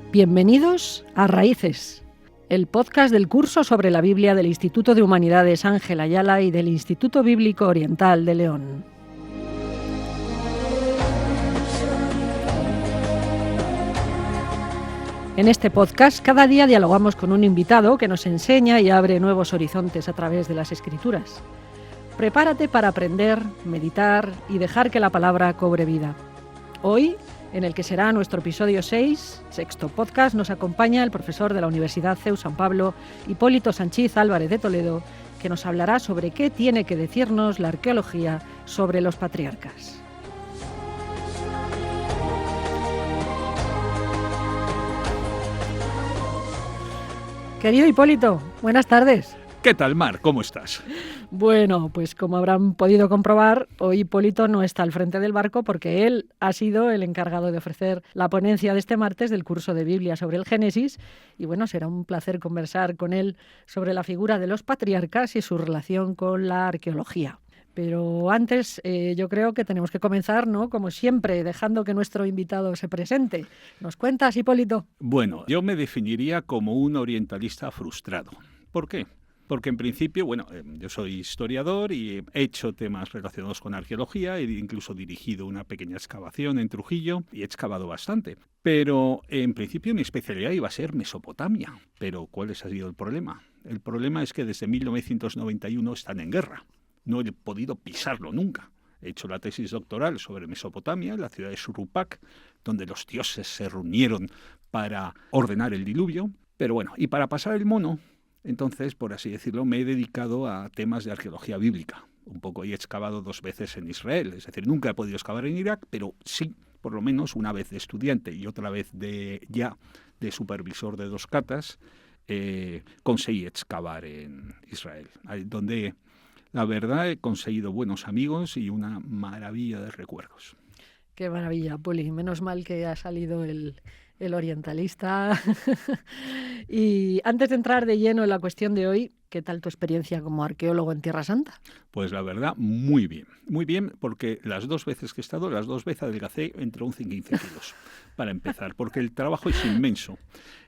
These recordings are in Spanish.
Bienvenidos a Raíces, el podcast del curso sobre la Biblia del Instituto de Humanidades Ángel Ayala y del Instituto Bíblico Oriental de León. En este podcast cada día dialogamos con un invitado que nos enseña y abre nuevos horizontes a través de las Escrituras. Prepárate para aprender, meditar y dejar que la palabra cobre vida. Hoy, en el que será nuestro episodio 6, sexto podcast, nos acompaña el profesor de la Universidad CEU San Pablo, Hipólito Sanchiz Álvarez de Toledo, que nos hablará sobre qué tiene que decirnos la arqueología sobre los patriarcas. Querido Hipólito, buenas tardes. ¿Qué tal, Mar? ¿Cómo estás? Bueno, pues como habrán podido comprobar, hoy Hipólito no está al frente del barco porque él ha sido el encargado de ofrecer la ponencia de este martes del curso de Biblia sobre el Génesis y bueno, será un placer conversar con él sobre la figura de los patriarcas y su relación con la arqueología. Pero antes yo creo que tenemos que comenzar, ¿no? Como siempre, dejando que nuestro invitado se presente. ¿Nos cuentas, Hipólito? Bueno, yo me definiría como un orientalista frustrado. ¿Por qué? Porque en principio, yo soy historiador y he hecho temas relacionados con arqueología, he incluso dirigido una pequeña excavación en Trujillo y he excavado bastante. Pero en principio mi especialidad iba a ser Mesopotamia. Pero ¿cuál ha sido el problema? El problema es que desde 1991 están en guerra. No he podido pisarlo nunca. He hecho la tesis doctoral sobre Mesopotamia, la ciudad de Shuruppak, donde los dioses se reunieron para ordenar el diluvio. Pero bueno, y para pasar el mono, entonces, por así decirlo, me he dedicado a temas de arqueología bíblica. Un poco he excavado 2 veces en Israel, es decir, nunca he podido excavar en Irak, pero sí, por lo menos una vez de estudiante y otra vez de supervisor de 2 catas, conseguí excavar en Israel, donde la verdad he conseguido buenos amigos y una maravilla de recuerdos. Qué maravilla, Poli. Menos mal que ha salido el orientalista. Y antes de entrar de lleno en la cuestión de hoy, ¿qué tal tu experiencia como arqueólogo en Tierra Santa? Pues la verdad, muy bien, porque las 2 veces que he estado, las 2 veces adelgacé entre 11 y 15 kilos, para empezar, porque el trabajo es inmenso.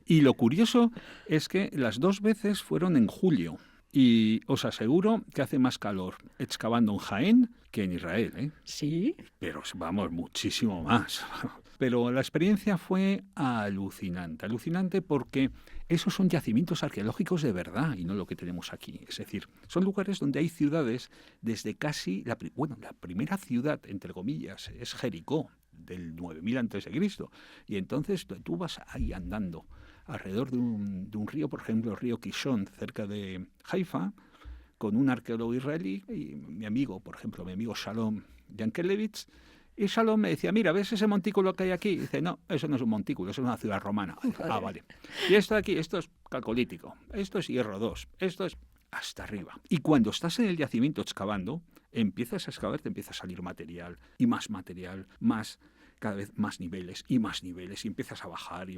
Y lo curioso es que las 2 veces fueron en julio. Y os aseguro que hace más calor excavando en Jaén que en Israel, ¿eh? Sí. Pero vamos, muchísimo más. Pero la experiencia fue alucinante porque esos son yacimientos arqueológicos de verdad y no lo que tenemos aquí. Es decir, son lugares donde hay ciudades desde casi, la primera ciudad, entre comillas, es Jericó, del 9000 a.C. Y entonces tú vas ahí andando alrededor de un río, por ejemplo, el río Kishon, cerca de Haifa, con un arqueólogo israelí y mi amigo Shalom Yankelevich. Y Shalom me decía, mira, ¿ves ese montículo que hay aquí? Y dice, no, eso no es un montículo, eso es una ciudad romana. Dice, vale. Y esto de aquí, esto es calcolítico, esto es hierro 2, esto es hasta arriba. Y cuando estás en el yacimiento excavando, empiezas a excavar, te empieza a salir material, cada vez más niveles, y empiezas a bajar,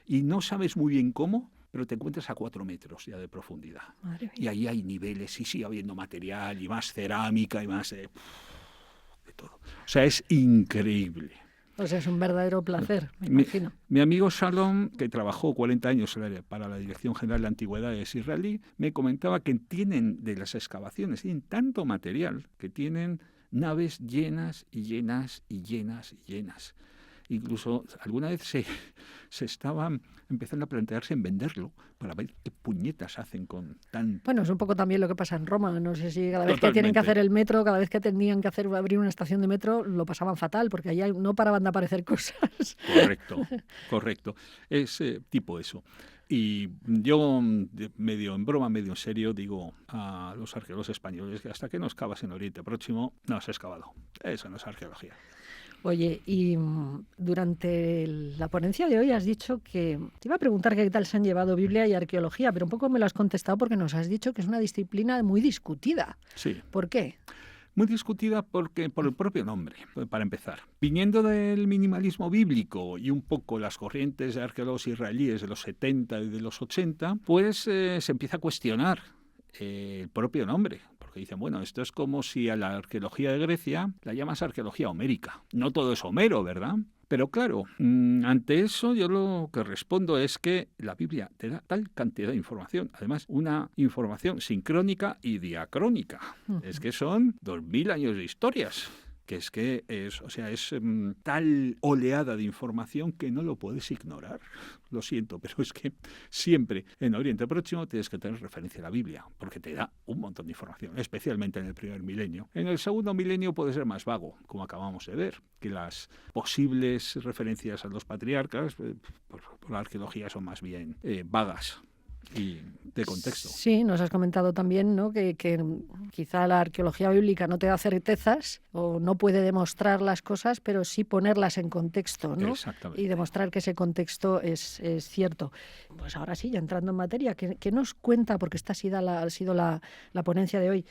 y no sabes muy bien cómo, pero te encuentras a 4 metros ya de profundidad. Y ahí hay niveles, y sigue habiendo material, y más cerámica, y más de todo. O sea, es increíble. O sea, es un verdadero placer, me imagino. Mi amigo Shalom, que trabajó 40 años para la Dirección General de Antigüedades israelí, me comentaba que tienen de las excavaciones, tienen tanto material que tienen naves llenas y llenas y llenas y llenas. Incluso alguna vez se estaban empezando a plantearse en venderlo para ver qué puñetas hacen con tanto. Bueno, es un poco también lo que pasa en Roma. No sé si cada vez que tienen que hacer el metro, cada vez que tenían que abrir una estación de metro, lo pasaban fatal, porque allá no paraban de aparecer cosas. Correcto. Es tipo eso. Y yo, medio en broma, medio en serio, digo a los arqueólogos españoles que hasta que no excavas en Oriente Próximo, no has excavado. Eso no es arqueología. Oye, y durante la ponencia de hoy has dicho que... Te iba a preguntar qué tal se han llevado Biblia y arqueología, pero un poco me lo has contestado porque nos has dicho que es una disciplina muy discutida. Sí. ¿Por qué? Muy discutida por el propio nombre, para empezar. Viniendo del minimalismo bíblico y un poco las corrientes de arqueólogos israelíes de los 70 y de los 80, pues se empieza a cuestionar el propio nombre, porque dicen, bueno, esto es como si a la arqueología de Grecia la llamas arqueología homérica. No todo es Homero, ¿verdad? Pero claro, ante eso yo lo que respondo es que la Biblia te da tal cantidad de información, además una información sincrónica y diacrónica. Es que son 2000 años de historias. Que es tal oleada de información que no lo puedes ignorar. Lo siento, pero es que siempre en Oriente Próximo tienes que tener referencia a la Biblia, porque te da un montón de información, especialmente en el primer milenio. En el segundo milenio puede ser más vago, como acabamos de ver, que las posibles referencias a los patriarcas por la arqueología son más bien vagas y de contexto. Sí, nos has comentado también, ¿no?, que quizá la arqueología bíblica no te da certezas o no puede demostrar las cosas, pero sí ponerlas en contexto, ¿no? Exactamente. Y demostrar que ese contexto es cierto. Pues ahora sí, ya entrando en materia, ¿qué nos cuenta, porque esta ha sido la ponencia de hoy,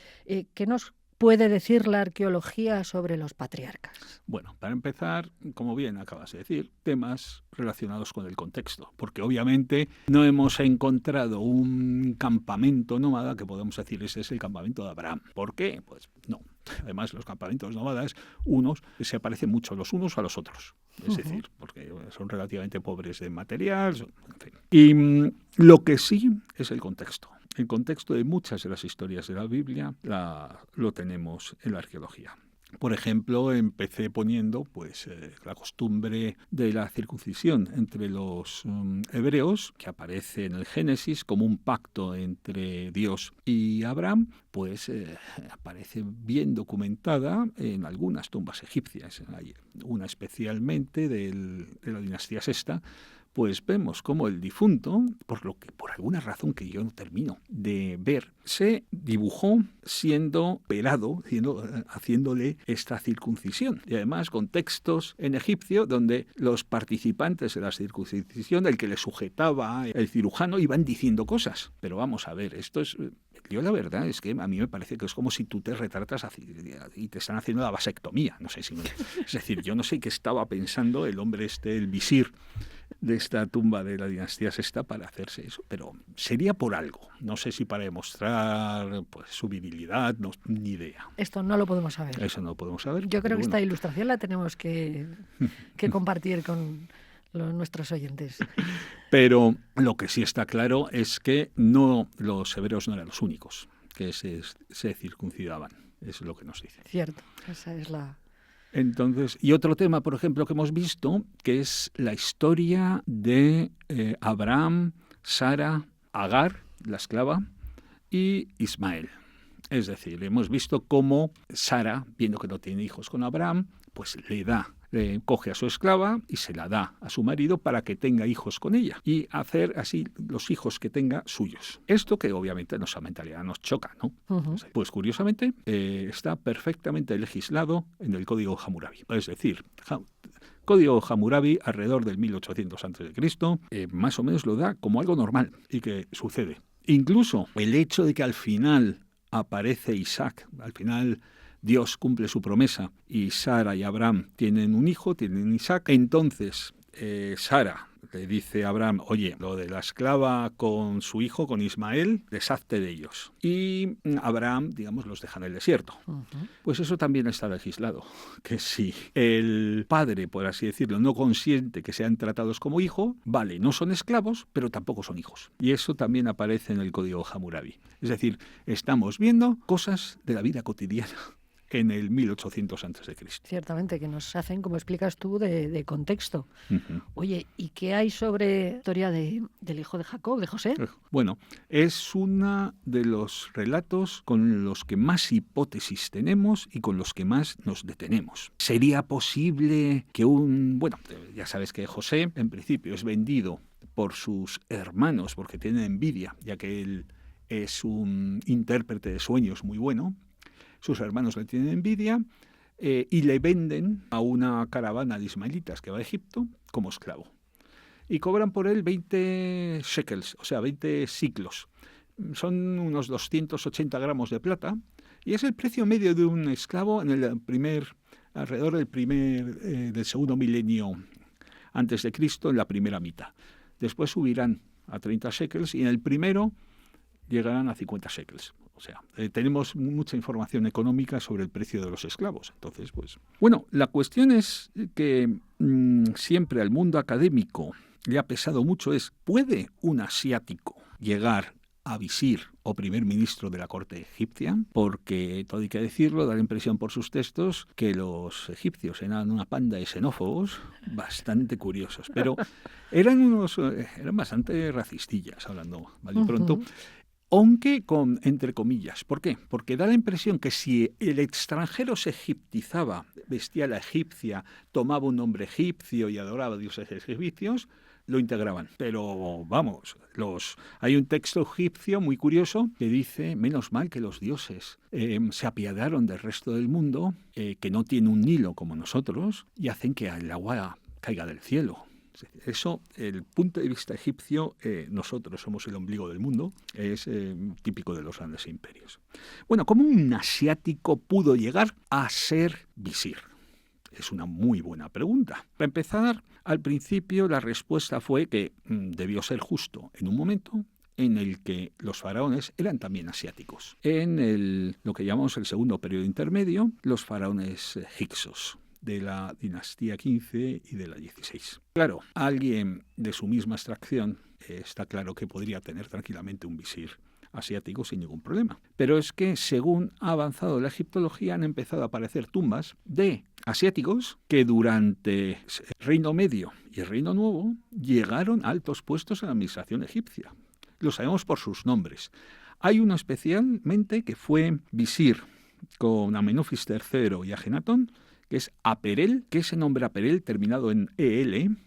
qué nos puede decir la arqueología sobre los patriarcas? Bueno, para empezar, como bien acabas de decir, temas relacionados con el contexto, porque obviamente no hemos encontrado un campamento nómada que podemos decir ese es el campamento de Abraham. ¿Por qué? Pues no. Además, los campamentos nómadas, unos se parecen mucho los unos a los otros. Es decir, porque son relativamente pobres de material, en fin. Y lo que sí es el contexto. El contexto de muchas de las historias de la Biblia lo tenemos en la arqueología. Por ejemplo, empecé poniendo la costumbre de la circuncisión entre los hebreos, que aparece en el Génesis como un pacto entre Dios y Abraham, aparece bien documentada en algunas tumbas egipcias. Hay una especialmente de la dinastía sexta. Pues vemos cómo el difunto, por alguna razón que yo no termino de ver, se dibujó siendo pelado, haciéndole esta circuncisión. Y además con textos en egipcio donde los participantes de la circuncisión, el que le sujetaba el cirujano, iban diciendo cosas. Pero vamos a ver, esto es... Yo la verdad es que a mí me parece que es como si tú te retratas y te están haciendo la vasectomía. No sé es decir, yo no sé qué estaba pensando el hombre el visir de esta tumba de la dinastía sexta para hacerse eso, pero sería por algo. No sé si para demostrar su virilidad, ni idea. Esto no lo podemos saber. Eso no lo podemos saber. Yo creo que esta ilustración la tenemos que compartir con nuestros oyentes. Pero lo que sí está claro es que los hebreos no eran los únicos que se circuncidaban. Eso es lo que nos dice. Cierto, esa es la... Entonces, y otro tema, por ejemplo, que hemos visto, que es la historia de Abraham, Sara, Agar, la esclava, y Ismael. Es decir, hemos visto cómo Sara, viendo que no tiene hijos con Abraham, pues le coge a su esclava y se la da a su marido para que tenga hijos con ella y hacer así los hijos que tenga suyos. Esto que obviamente nuestra mentalidad nos choca, ¿no? Pues curiosamente está perfectamente legislado en el Código Hammurabi. Es decir, Código Hammurabi alrededor del 1800 a.C., más o menos lo da como algo normal y que sucede. Incluso el hecho de que al final aparece Isaac, al final Dios cumple su promesa y Sara y Abraham tienen un hijo, tienen Isaac. Entonces Sara le dice a Abraham, oye, lo de la esclava con su hijo, con Ismael, deshazte de ellos. Y Abraham, los deja en el desierto. Pues eso también está legislado, que si el padre, por así decirlo, no consiente que sean tratados como hijo, vale, no son esclavos, pero tampoco son hijos. Y eso también aparece en el Código Hammurabi. Es decir, estamos viendo cosas de la vida cotidiana en el 1800 a.C. Ciertamente, que nos hacen, como explicas tú, de contexto. Oye, ¿y qué hay sobre la historia del hijo de Jacob, de José? Bueno, es uno de los relatos con los que más hipótesis tenemos y con los que más nos detenemos. ¿Sería posible que ya sabes que José, en principio, es vendido por sus hermanos porque tienen envidia, ya que él es un intérprete de sueños muy bueno? Sus hermanos le tienen envidia y le venden a una caravana de ismaelitas que va a Egipto como esclavo. Y cobran por él 20 shekels, o sea, 20 siclos. Son unos 280 gramos de plata y es el precio medio de un esclavo en alrededor del segundo milenio antes de Cristo, en la primera mitad. Después subirán a 30 shekels y en el primero llegarán a 50 shekels. O sea, tenemos mucha información económica sobre el precio de los esclavos. Entonces, pues... Bueno, la cuestión es que siempre al mundo académico le ha pesado mucho ¿puede un asiático llegar a visir o primer ministro de la corte egipcia? Porque, todo hay que decirlo, da la impresión por sus textos que los egipcios eran una panda de xenófobos bastante curiosos, pero eran bastante racistillas, hablando mal y pronto. Aunque con entre comillas. ¿Por qué? Porque da la impresión que si el extranjero se egiptizaba, vestía a la egipcia, tomaba un nombre egipcio y adoraba a dioses egipcios, lo integraban. Pero vamos, hay un texto egipcio muy curioso que dice, menos mal que los dioses se apiadaron del resto del mundo, que no tiene un Nilo como nosotros, y hacen que el agua caiga del cielo. Eso, el punto de vista egipcio, nosotros somos el ombligo del mundo, es típico de los grandes imperios. Bueno, ¿cómo un asiático pudo llegar a ser visir? Es una muy buena pregunta. Para empezar, al principio la respuesta fue que debió ser justo en un momento en el que los faraones eran también asiáticos. En lo que llamamos el segundo periodo intermedio, los faraones hicsos, de la dinastía XV y de la XVI. Claro, alguien de su misma extracción está claro que podría tener tranquilamente un visir asiático sin ningún problema. Pero es que, según ha avanzado la egiptología, han empezado a aparecer tumbas de asiáticos que durante el Reino Medio y el Reino Nuevo llegaron a altos puestos en la administración egipcia. Lo sabemos por sus nombres. Hay uno especialmente que fue visir con Amenofis III y Ajenatón, que es Aperel, que ese nombre Aperel, terminado en EL,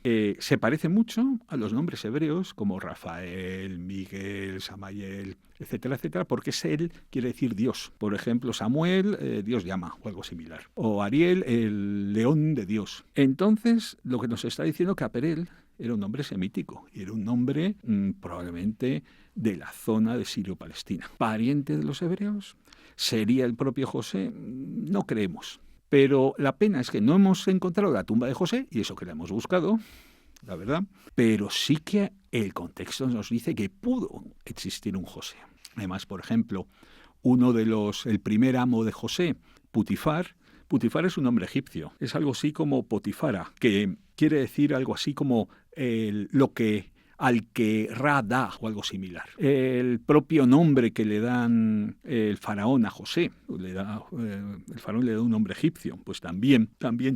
se parece mucho a los nombres hebreos como Rafael, Miguel, Samael, etcétera, etcétera, porque él quiere decir Dios. Por ejemplo, Samuel, Dios llama, o algo similar. O Ariel, el león de Dios. Entonces, lo que nos está diciendo que Aperel era un nombre semítico, y era un nombre probablemente de la zona de Sirio-Palestina. ¿Pariente de los hebreos? ¿Sería el propio José? No creemos. Pero la pena es que no hemos encontrado la tumba de José, y eso que la hemos buscado, la verdad, pero sí que el contexto nos dice que pudo existir un José. Además, por ejemplo, el primer amo de José, Putifar es un nombre egipcio, es algo así como Potifara, que quiere decir algo así como al que Ra da, o algo similar. El propio nombre que le dan el faraón a José, el faraón le da un nombre egipcio, pues también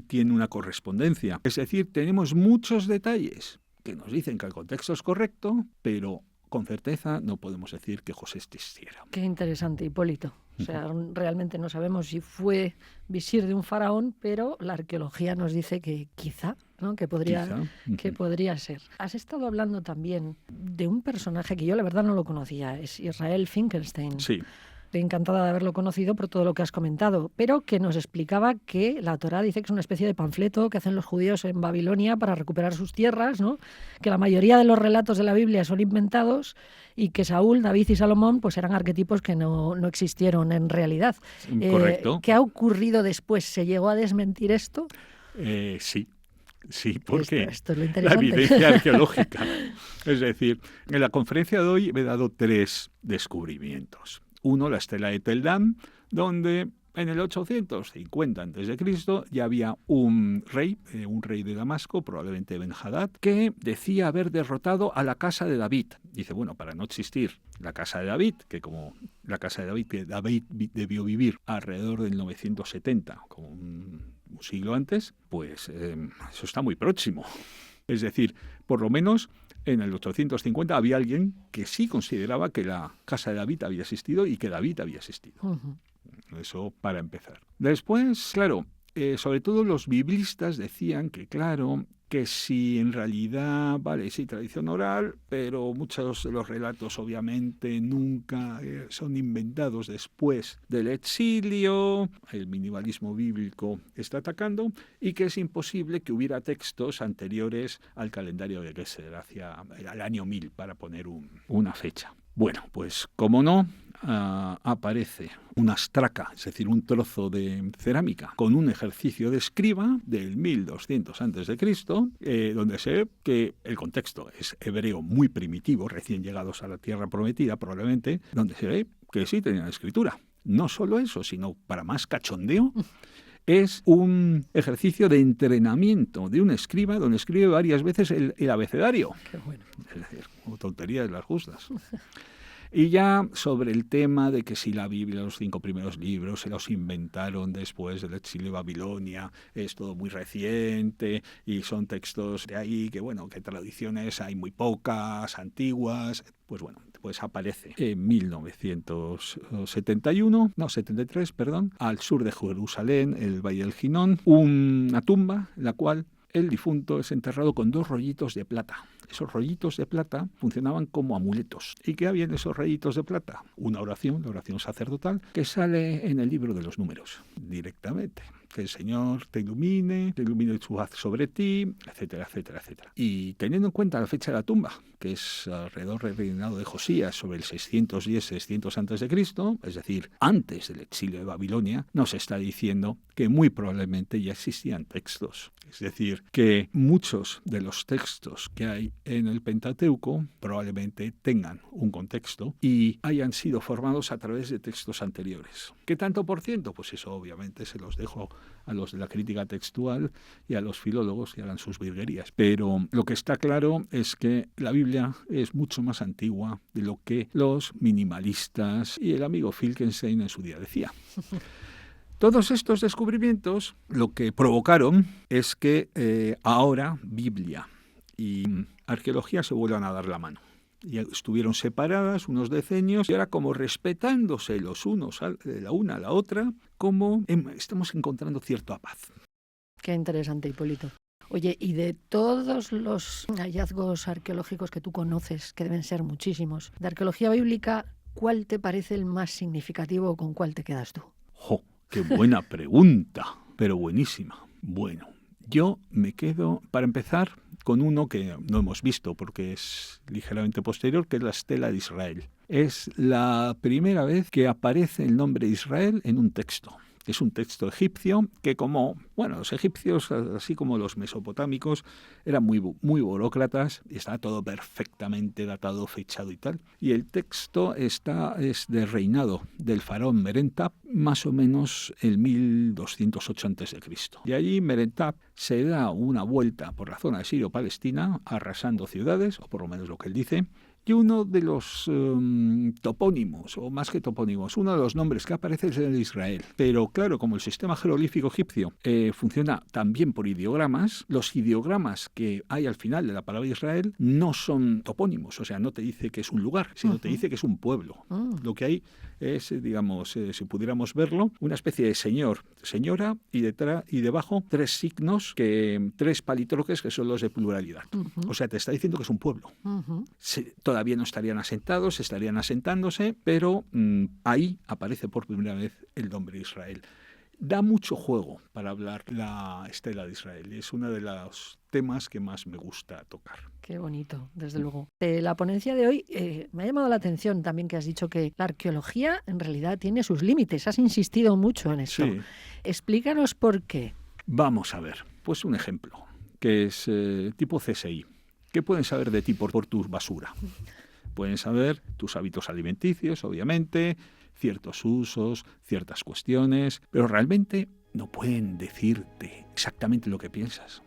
tiene una correspondencia. Es decir, tenemos muchos detalles que nos dicen que el contexto es correcto, pero con certeza no podemos decir que José existiera. Qué interesante, Hipólito. O sea, realmente no sabemos si fue visir de un faraón, pero la arqueología nos dice que quizá, ¿no? que podría ser. Has estado hablando también de un personaje que yo la verdad no lo conocía, es Israel Finkelstein. Sí. Estoy encantada de haberlo conocido por todo lo que has comentado, pero que nos explicaba que la Torá dice que es una especie de panfleto que hacen los judíos en Babilonia para recuperar sus tierras, ¿no? Que la mayoría de los relatos de la Biblia son inventados y que Saúl, David y Salomón pues eran arquetipos que no existieron en realidad. Correcto. ¿Qué ha ocurrido después? ¿Se llegó a desmentir esto? Sí. Sí, porque esto es lo interesante. La evidencia arqueológica. Es decir, en la conferencia de hoy me he dado 3 descubrimientos. Uno, la estela de Tel Dan, donde en el 850 a.C. ya había un rey de Damasco, probablemente Ben-Hadad, que decía haber derrotado a la casa de David. Dice, bueno, para no existir la casa de David, que David debió vivir alrededor del 970, como un siglo antes, pues eso está muy próximo. Es decir, por lo menos en el 850 había alguien que sí consideraba que la casa de David había existido y que David había existido. Uh-huh. Eso para empezar. Después, claro, sobre todo los biblistas decían que, claro, que si en realidad, sí, tradición oral, pero muchos de los relatos obviamente nunca son inventados después del exilio, el minimalismo bíblico está atacando, y que es imposible que hubiera textos anteriores al calendario de Gesser, hacia el año 1000, para poner una fecha. Bueno, pues como no, aparece una astraca, es decir, un trozo de cerámica con un ejercicio de escriba del 1200 a.C., donde se ve que el contexto es hebreo muy primitivo, recién llegados a la tierra prometida probablemente, donde se ve que sí tenían escritura. No solo eso, sino para más cachondeo, es un ejercicio de entrenamiento de un escriba donde escribe varias veces el abecedario. Qué bueno. Es decir, como tonterías las justas. Y ya sobre el tema de que si la Biblia, los 5 primeros libros, se los inventaron después del exilio de Babilonia, es todo muy reciente y son textos de ahí que, bueno, que tradiciones hay muy pocas, antiguas. Pues bueno, pues aparece en 73, al sur de Jerusalén, el Valle del Ginón, una tumba en la cual el difunto es enterrado con 2 rollitos de plata. Esos rollitos de plata funcionaban como amuletos. ¿Y qué había en esos rollitos de plata? Una oración, la oración sacerdotal, que sale en el libro de los números, directamente. Que el Señor te ilumine su haz sobre ti, etcétera, etcétera, etcétera. Y teniendo en cuenta la fecha de la tumba, que es alrededor del reinado de Josías, sobre el 610-600 a.C., es decir, antes del exilio de Babilonia, nos está diciendo que muy probablemente ya existían textos. Es decir, que muchos de los textos que hay en el Pentateuco probablemente tengan un contexto y hayan sido formados a través de textos anteriores. ¿Qué tanto por ciento? Pues eso obviamente se los dejo a los de la crítica textual y a los filólogos que hagan sus virguerías. Pero lo que está claro es que la Biblia es mucho más antigua de lo que los minimalistas y el amigo Wittgenstein en su día decía. Todos estos descubrimientos lo que provocaron es que ahora Biblia y arqueología se vuelvan a dar la mano. Ya estuvieron separadas unos decenios y ahora como respetándose los unos de la una a la otra, como estamos encontrando cierta paz. Qué interesante, Hipólito. Oye, y de todos los hallazgos arqueológicos que tú conoces, que deben ser muchísimos, de arqueología bíblica, ¿cuál te parece el más significativo o con cuál te quedas tú? ¡Jo! ¡Qué buena pregunta! Pero buenísima. Bueno, yo me quedo, para empezar, con uno que no hemos visto porque es ligeramente posterior, que es la Estela de Israel. Es la primera vez que aparece el nombre Israel en un texto. Es un texto egipcio que los egipcios, así como los mesopotámicos, eran muy burócratas y está todo perfectamente datado, fechado y tal. Y el texto es de reinado del faraón Merentab, más o menos el 1208 a.C. Y allí Merentab se da una vuelta por la zona de Sirio-Palestina, arrasando ciudades, o por lo menos lo que él dice. Y uno de los topónimos, o más que topónimos, uno de los nombres que aparece es el de Israel. Pero claro, como el sistema jeroglífico egipcio funciona también por ideogramas, los ideogramas que hay al final de la palabra Israel no son topónimos, o sea, no te dice que es un lugar, sino te dice que es un pueblo. Lo que hay es, digamos, si pudiéramos verlo, una especie de señor, señora, y debajo 3 signos, 3 palitroques que son los de pluralidad. O sea, te está diciendo que es un pueblo. Todavía no estarían asentados, estarían asentándose, pero ahí aparece por primera vez el nombre de Israel. Da mucho juego para hablar la Estela de Israel y es uno de los temas que más me gusta tocar. Qué bonito, desde luego. La ponencia de hoy me ha llamado la atención también que has dicho que la arqueología en realidad tiene sus límites. Has insistido mucho en esto. Sí. Explícanos por qué. Vamos a ver, pues un ejemplo, que es tipo CSI. ¿Qué pueden saber de ti por tu basura? Pueden saber tus hábitos alimenticios, obviamente, ciertos usos, ciertas cuestiones, pero realmente no pueden decirte exactamente lo que piensas.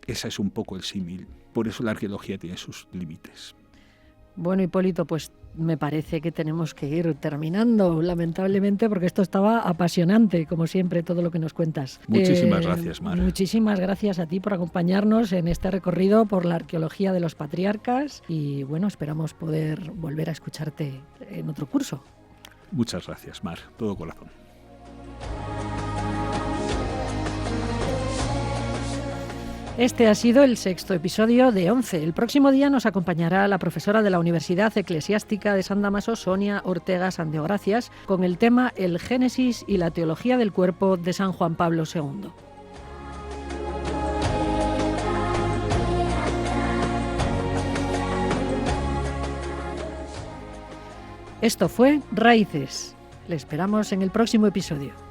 Ese es un poco el símil. Por eso la arqueología tiene sus límites. Bueno, Hipólito, pues me parece que tenemos que ir terminando, lamentablemente, porque esto estaba apasionante, como siempre, todo lo que nos cuentas. Muchísimas gracias, Mar. Muchísimas gracias a ti por acompañarnos en este recorrido por la arqueología de los patriarcas y, bueno, esperamos poder volver a escucharte en otro curso. Muchas gracias, Mar, todo corazón. Este ha sido el 6º episodio de 11. El próximo día nos acompañará la profesora de la Universidad Eclesiástica de San Damaso, Sonia Ortega Sandeogracias, con el tema El Génesis y la teología del cuerpo de San Juan Pablo II. Esto fue Raíces. Le esperamos en el próximo episodio.